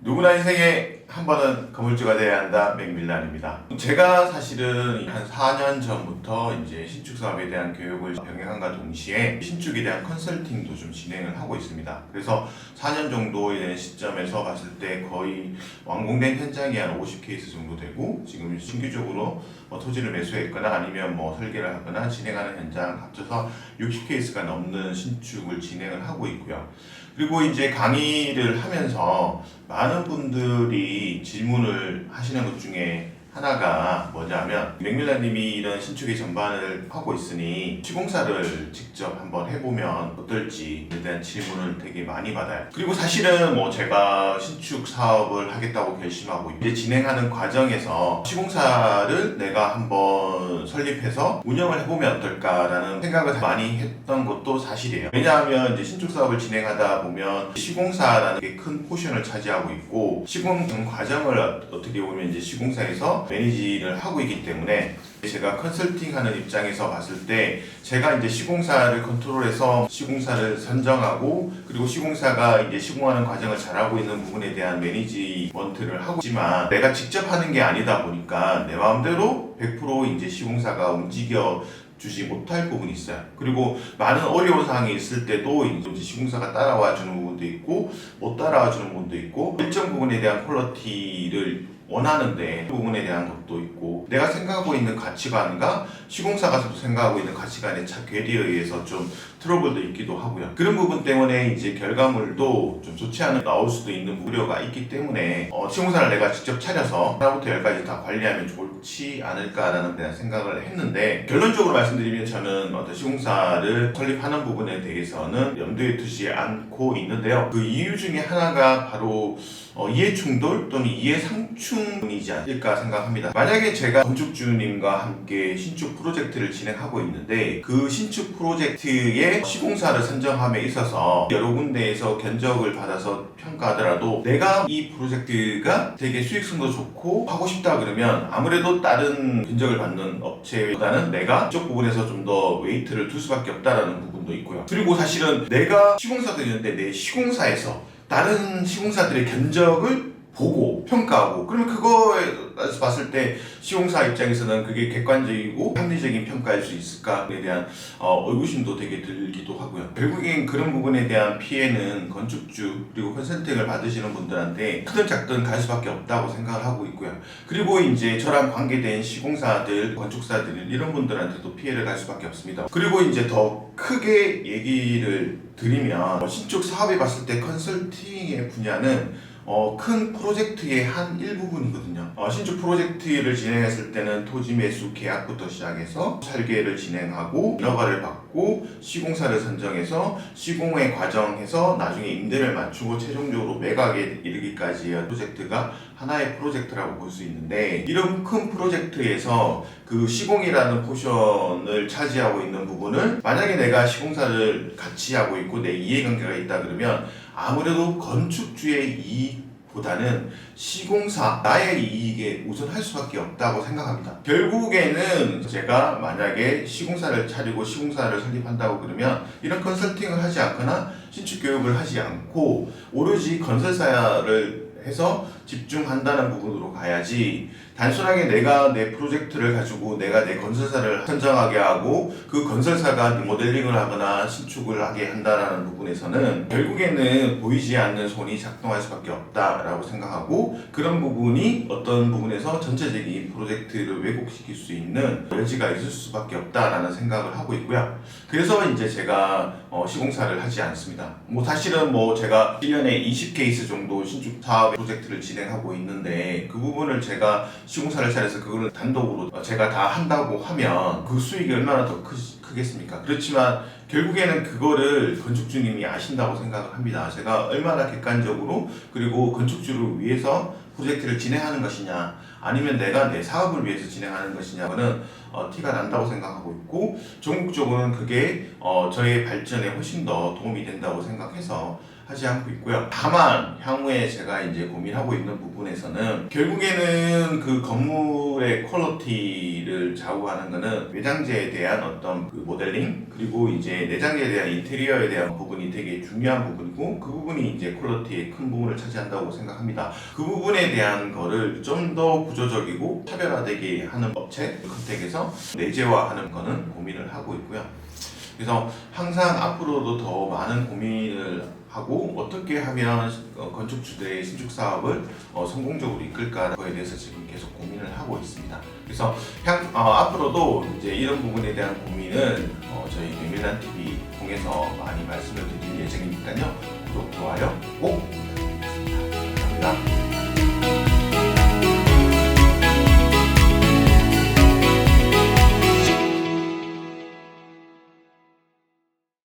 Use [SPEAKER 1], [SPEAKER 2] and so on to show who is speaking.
[SPEAKER 1] 누구나 인생에 한 번은 건물주가 돼야 한다. 맥밀란입니다. 제가 사실은 한 4년 전부터 이제 신축 사업에 대한 교육을 병행함과 동시에 신축에 대한 컨설팅도 좀 진행을 하고 있습니다. 그래서 4년 정도에 대한 시점에서 봤을 때 거의 완공된 현장이 한 50케이스 정도 되고, 지금 신규적으로 토지를 매수했거나 아니면 설계를 하거나 진행하는 현장 합쳐서 60케이스가 넘는 신축을 진행을 하고 있고요. 그리고 이제 강의를 하면서 많은 분들이 질문을 하시는 것 중에 하나가 뭐냐면, 맥밀란님이 이런 신축의 전반을 하고 있으니 시공사를 직접 한번 해보면 어떨지에 대한 질문을 되게 많이 받아요. 그리고 사실은 제가 신축 사업을 하겠다고 결심하고 이제 진행하는 과정에서 시공사를 내가 한번 설립해서 운영을 해보면 어떨까라는 생각을 많이 했던 것도 사실이에요. 왜냐하면 이제 신축 사업을 진행하다 보면 시공사라는 게 큰 포션을 차지하고 있고, 시공 과정을 어떻게 보면 이제 시공사에서 매니지를 하고 있기 때문에, 제가 컨설팅하는 입장에서 봤을 때 제가 이제 시공사를 컨트롤해서 시공사를 선정하고, 그리고 시공사가 이제 시공하는 과정을 잘하고 있는 부분에 대한 매니지먼트를 하고 있지만, 내가 직접 하는 게 아니다 보니까 내 마음대로 100% 이제 시공사가 움직여 주지 못할 부분이 있어요. 그리고 많은 어려운 사항이 있을 때도 이제 시공사가 따라와 주는 부분도 있고 못 따라와 주는 부분도 있고, 일정 부분에 대한 퀄리티를 원하는데 그 부분에 대한 것도 있고, 내가 생각하고 있는 가치관과 시공사가 생각하고 있는 가치관의 괴리에 의해서 좀 트러블도 있기도 하고요. 그런 부분 때문에 이제 결과물도 좀 좋지 않은 나올 수도 있는 우려가 있기 때문에 시공사를 내가 직접 차려서 하나부터 열까지 다 관리하면 좋지 않을까라는 대한 생각을 했는데, 결론적으로 말씀드리면 저는 어떤 시공사를 설립하는 부분에 대해서는 염두에 두지 않고 있는데요. 그 이유 중에 하나가 바로 이해 충돌 또는 이해 상충이지 않을까 생각합니다. 만약에 제가 건축주님과 함께 신축 프로젝트를 진행하고 있는데, 그 신축 프로젝트의 시공사를 선정함에 있어서 여러 군데에서 견적을 받아서 평가하더라도 내가 이 프로젝트가 되게 수익성도 좋고 하고 싶다 그러면 아무래도 다른 견적을 받는 업체보다는 내가 이쪽 부분에서 좀 더 웨이트를 둘 수밖에 없다라는 부분도 있고요. 그리고 사실은 내가 시공사도 있는데 내 시공사에서 다른 시공사들의 견적을 보고 평가하고, 그러면 그거에서 봤을 때 시공사 입장에서는 그게 객관적이고 합리적인 평가일 수 있을까에 대한 의구심도 되게 들기도 하고요. 결국엔 그런 부분에 대한 피해는 건축주 그리고 컨설팅을 받으시는 분들한테 크든 작든 갈 수밖에 없다고 생각을 하고 있고요. 그리고 이제 저랑 관계된 시공사들, 건축사들 이런 분들한테도 피해를 갈 수밖에 없습니다. 그리고 이제 더 크게 얘기를 드리면, 신축 사업에 봤을 때 컨설팅의 분야는 큰 프로젝트의 한 일부분이거든요. 신축 프로젝트를 진행했을 때는 토지 매수 계약부터 시작해서 설계를 진행하고 인허가를 받고 시공사를 선정해서 시공의 과정에서 나중에 임대를 맞추고 최종적으로 매각에 이르기까지의 프로젝트가 하나의 프로젝트라고 볼 수 있는데, 이런 큰 프로젝트에서 그 시공이라는 포션을 차지하고 있는 부분을 만약에 내가 시공사를 같이 하고 있고 내 이해관계가 있다 그러면 아무래도 건축주의 이익보다는 시공사, 나의 이익에 우선할 수밖에 없다고 생각합니다. 결국에는 제가 만약에 시공사를 차리고 시공사를 설립한다고 그러면 이런 컨설팅을 하지 않거나 신축 교육을 하지 않고 오로지 건설사를 해서 집중한다는 부분으로 가야지, 단순하게 내가 내 프로젝트를 가지고 내가 내 건설사를 선정하게 하고 그 건설사가 리모델링을 하거나 신축을 하게 한다는 부분에서는 결국에는 보이지 않는 손이 작동할 수밖에 없다라고 생각하고, 그런 부분이 어떤 부분에서 전체적인 프로젝트를 왜곡시킬 수 있는 여지가 있을 수밖에 없다라는 생각을 하고 있고요. 그래서 이제 제가 시공사를 하지 않습니다. 사실은 제가 1년에 20케이스 정도 신축 사업 프로젝트를 진행하고 있는데, 그 부분을 제가 시공사를 차려서 그거를 단독으로 제가 다 한다고 하면 그 수익이 얼마나 더 크겠습니까? 그렇지만 결국에는 그거를 건축주님이 아신다고 생각을 합니다. 제가 얼마나 객관적으로 그리고 건축주를 위해서 프로젝트를 진행하는 것이냐, 아니면 내가 내 사업을 위해서 진행하는 것이냐는 티가 난다고 생각하고 있고, 전국적으로는 그게 저의 발전에 훨씬 더 도움이 된다고 생각해서 하지 않고 있고요. 다만 향후에 제가 이제 고민하고 있는 부분에서는 결국에는 그 건물의 퀄리티를 좌우하는 거는 외장재에 대한 어떤 그 모델링, 그리고 이제 내장재에 대한 인테리어에 대한 부분이 되게 중요한 부분이고, 그 부분이 이제 퀄리티의 큰 부분을 차지한다고 생각합니다. 그 부분에 대한 거를 좀 더 구조적이고 차별화되게 하는 업체 컨택에서 내재화하는 거는 고민을 하고 있고요. 그래서 항상 앞으로도 더 많은 고민을 하고 어떻게 하면 건축주들의 신축 사업을 성공적으로 이끌까 그거에 대해서 지금 계속 고민을 하고 있습니다. 그래서 앞으로도 이제 이런 부분에 대한 고민은 저희 메밀란 TV 통해서 많이 말씀을 드릴 예정이니까요. 구독, 좋아요 꼭 부탁드리겠습니다. 감사합니다.